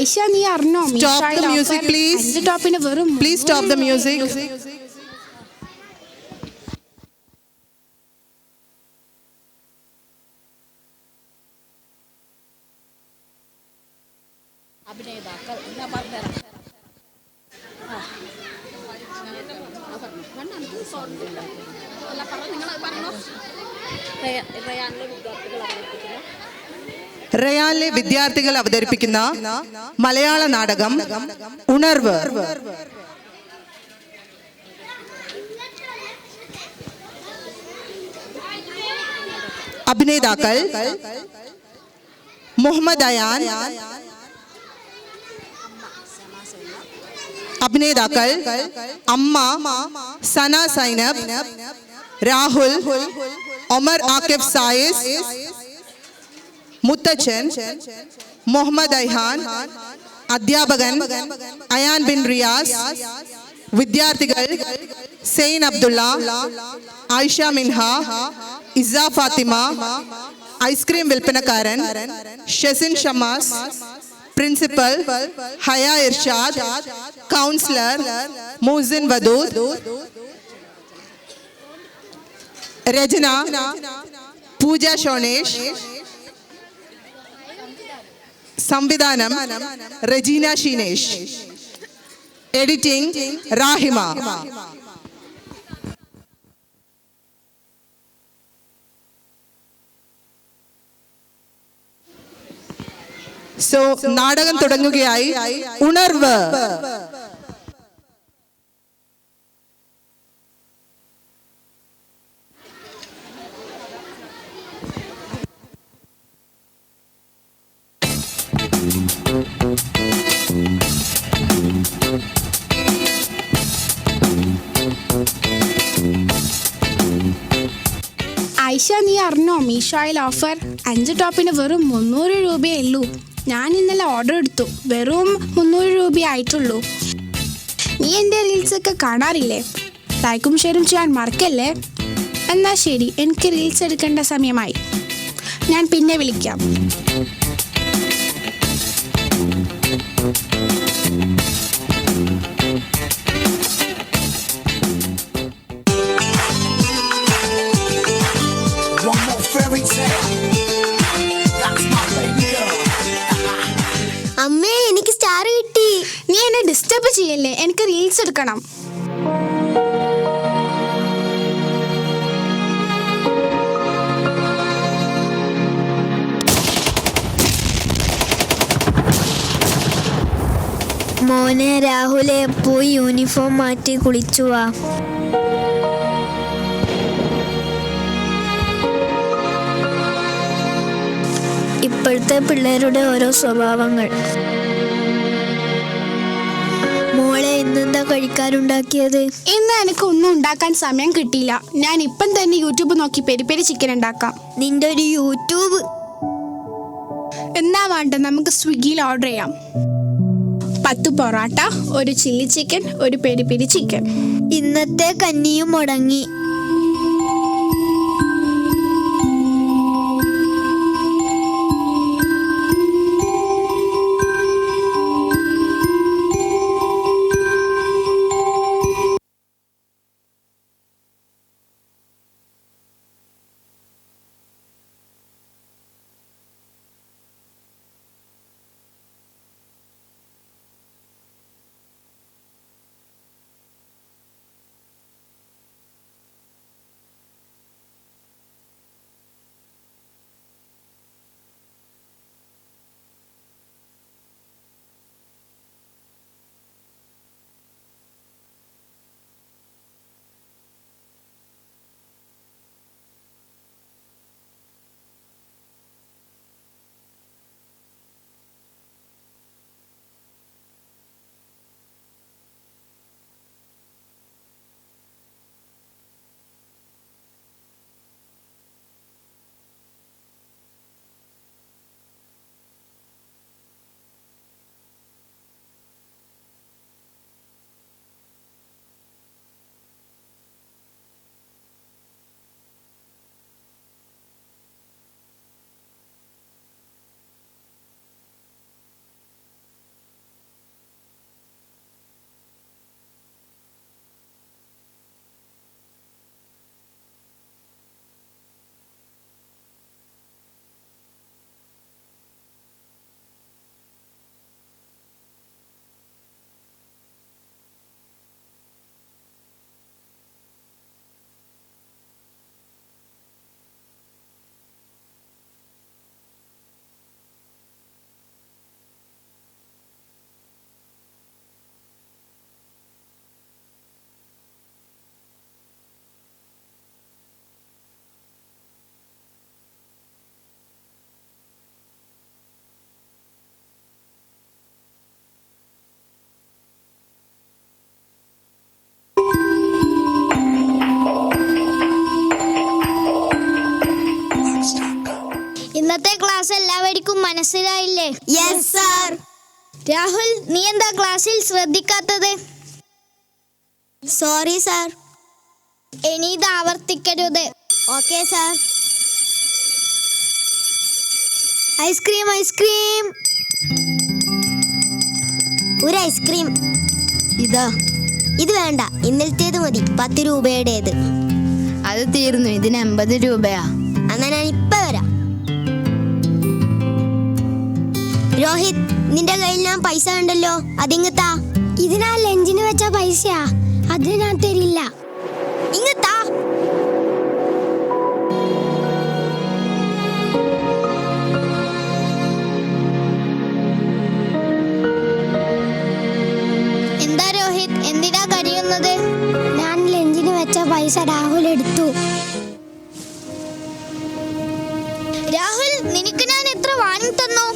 ആയിഷ, നീ അറിഞ്ഞോ? Stop the music, please. ടോപ്പിന് വെറും Please stop the music. അഭിനേതാക്കൾ റയാനിലെ വിദ്യാർത്ഥികൾ അവതരിപ്പിക്കുന്ന മലയാള നാടകം ഉണർവ്. അഭിനേതാക്കൾ മുഹമ്മദ് അയാൻ. അഭിനേതാക്കൾ അമ്മ സന സൈനബ്, രാഹുൽ, ഒമർ ആക്കിഫ് സായിസ്, മുത്തച്ഛൻ മുഹമ്മദ് ഐഹാൻ, അധ്യാപകൻ അയാൻ ബിൻ റിയാസ്, വിദ്യാർത്ഥികൾ സെയ്ൻ അബ്ദുള്ള, ആയിഷ മിൻഹ, ഇസ ഫാത്തിമ, ഐസ്ക്രീം വിൽപ്പനക്കാരൻ ഷെസിൻ ഷമാസ്, പ്രിൻസിപ്പൽ ഹയ ഇർഷാദ്, കൗൺസിലർ മുഹസിൻ വദൂദ്, രചന പൂജ ഷോണേഷ്, സംവിധാനം റജീന ഷീനേഷ്, എഡിറ്റിംഗ് റാഹിമ. സോ നാടകം തുടങ്ങുകയായി. ഉണർവ്. ആയിഷ, നീ അറിഞ്ഞോ? മീഷോയിൽ ഓഫർ 5 ടോപ്പിന് വെറും 300 രൂപയേ ഉള്ളൂ. ഞാൻ ഇന്നലെ ഓർഡർ എടുത്തു, വെറും 300 രൂപയായിട്ടുള്ളൂ. നീ എൻ്റെ റീൽസൊക്കെ കാണാറില്ലേ? ലൈക്കും ഷെയറും ചെയ്യാൻ മറക്കല്ലേ. എന്നാൽ ശരി, എനിക്ക് റീൽസ് എടുക്കേണ്ട സമയമായി. ഞാൻ പിന്നെ വിളിക്കാം. അമ്മേ, എനിക്ക് സ്റ്റാർ കിട്ടി. നീ എന്നെ ഡിസ്റ്റർബ് ചെയ്യല്ലേ, എനിക്ക് റീൽസ് എടുക്കണം. മോനെ രാഹുലെ, പോയി യൂണിഫോം മാറ്റി കുളിച്ചു വാ. ഇപ്പോഴത്തെ പിള്ളേരുടെ ഓരോ സ്വഭാവങ്ങൾ. മോളെ, ഇന്നെന്താ കഴിക്കാനുണ്ടാക്കിയത്? ഇന്ന് എനിക്ക് ഒന്നും ഉണ്ടാക്കാൻ സമയം കിട്ടിയില്ല. ഞാൻ ഇപ്പം തന്നെ യൂട്യൂബ് നോക്കി പെരി പെരി ചിക്കൻ ഉണ്ടാക്കാം. നിന്റെ ഒരു യൂട്യൂബ്. എന്നാ വേണ്ട, നമുക്ക് സ്വിഗ്ഗിയിൽ ഓർഡർ ചെയ്യാം. 10 പൊറോട്ട, ഒരു ചില്ലി ചിക്കൻ, ഒരു പെരി പെരി ചിക്കൻ. ഇന്നത്തെ കഞ്ഞിയും മുടങ്ങി. എല്ലാവർക്കും മനസ്സിലായില്ലേ? Yes sir. രാഹുൽ, നീ എന്താ ക്ലാസ്സിൽ ശ്രദ്ധിക്കാത്തത്? Sorry sir. ഇനി ഇത് ആവർത്തിക്കരുത്. Okay sir. Ice cream ice cream. ഒരു ഐസ്ക്രീം. ഇതാ. ഇത് വേണ്ട, ഇന്നലത്തേത് മതി. 10 രൂപയുടേത്. അത് തീർന്നു. ഇതിന് 50 രൂപയാ. എന്നാ ഞാൻ ഇപ്പൊ വരാം. രോഹിത്, നിന്റെ കയ്യിൽ ഞാൻ പൈസ ഉണ്ടല്ലോ, അതിങ്ങത്താ. ഇതിനാ ലഞ്ചിന് വെച്ച പൈസയാ, അത് ഞാൻ തരില്ല. ഇങ്ങത്താ. എന്താ രോഹിത്, എന്തിനാ കരയുന്നത്? ഞാൻ ലഞ്ചിന് വെച്ച പൈസ രാഹുൽ എടുത്തു. രാഹുൽ, നിനക്ക് ഞാൻ എത്ര വാങ്ങി തന്നു?